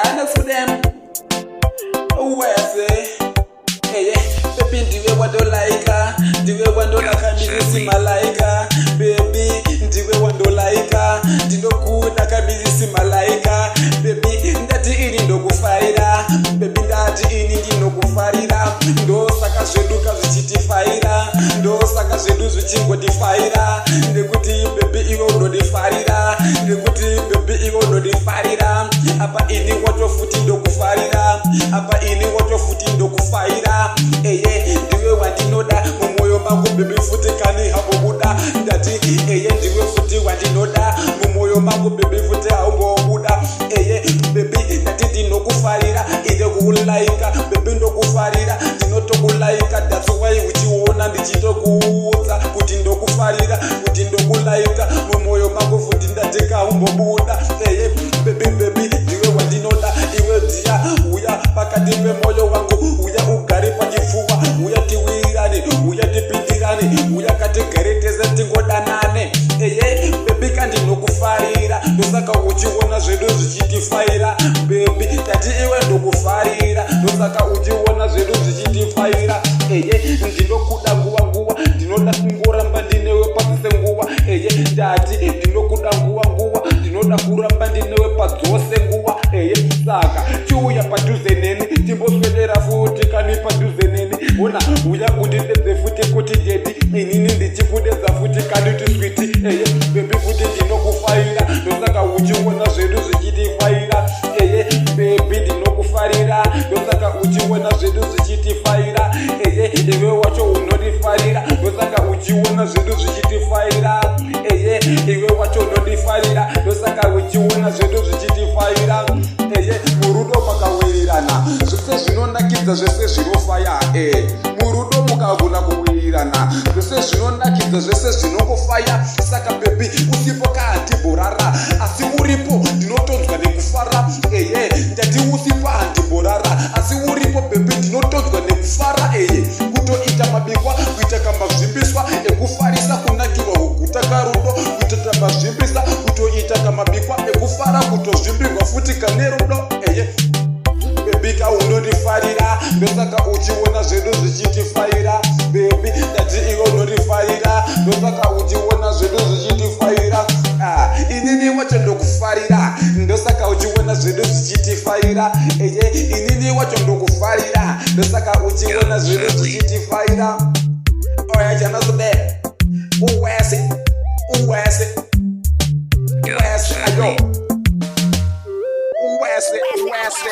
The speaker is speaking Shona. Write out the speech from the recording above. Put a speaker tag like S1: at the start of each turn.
S1: Ghana for them. Oh, where say, hey, baby, the way what do like her, the way one do like her, me see my like her, baby, the way one do like her, the no good like her, me see my like her, baby, that the in no go fighter, baby, that the in no go fighter, do saka sheduka zichiti fighter, do saka shedu zichingo di fighter, the good baby, you know the fighter, the good baby, you know the fighter, apa ini what your foot in the fighter, apa ini what your foot in the fighter, eh, the way what you know that, Momoyo Mago baby foot kani habobuda, that the way foot what you know that, Momoyo Mago baby foot habobuda, eh, baby, that did no go fighter, it go like, baby no go fighter, did not go like, that's why which you want and the chito goes, put in the go fighter, put in the go like, Momoyo Mago foot in that take a humbobuda, eh, baby, the way what you know that, it will dia, we are pakadipe moyo wangu, we are ugari pajifuwa, we are tiwirani, we are tipitirani, we are kategerete zentingodanane, eh, baby kandi no kufarira, dosaka uchiona zvedu zvichitifaira, baby, tati iwe ndokufarira, dosaka uchiona zvedu zvichitifaira, eh, ndinokuda nguwa, ndinoda kungoramba ndinewe pasise nguwa, eh, tati ndinokuda nguwa, ndinoda kuramba ndinewe padzose nguwa, eh, saka chiuya padhuze neni, timboswedera futi kani padhuze neni, ona uya undidedze futi kuti dedi, inini ndichikudedza futi kani tiswiti, eh, baby futi ndinokufarira, dosaka uchiona zvedu zvichitifaira, eh, baby ndinokufarira, dosaka uchiona zvedu zvichitifaira, eh, iwe wacho unodifarira, dosaka uchiona zvedu zvichitifaira, eh, iwe wacho unodifarira, dosaka uchiona zvedu zvichitifaira, eh, murudo makawirirana, zvose zvinonakidza zvose zvinofaya, murudo mukagona kuwirirana, zvose zvinonakidza zvose zvinongofaya, saka baby usipo kahandimborara, asi uripo ndinotonzwa nekufara, ndati usipo handimborara, asi uripo baby ndinotonzwa nekufara, kutoita mabikwa, kuita kamazvimbiswa ekufarisa, kunakirwa kuguta karudo, kutoita kamazvimbisa, kutoita kamabikwa ekufara, kutozvimbirwa futi kane rudo, baby kaunodifarira, ndosaka uchiona zvedu zvichitifaira, baby ndati iwe unodifarira, ndosaka uchiona zvedu zvichitifaira, inini wacho ndokufarira, ndosaka uchiona zvedu zvichitifaira, inini wacho ndokufarira, ndosaka uchiona zvedu zvichitifaira. Oya chanazode uwese ayo uwese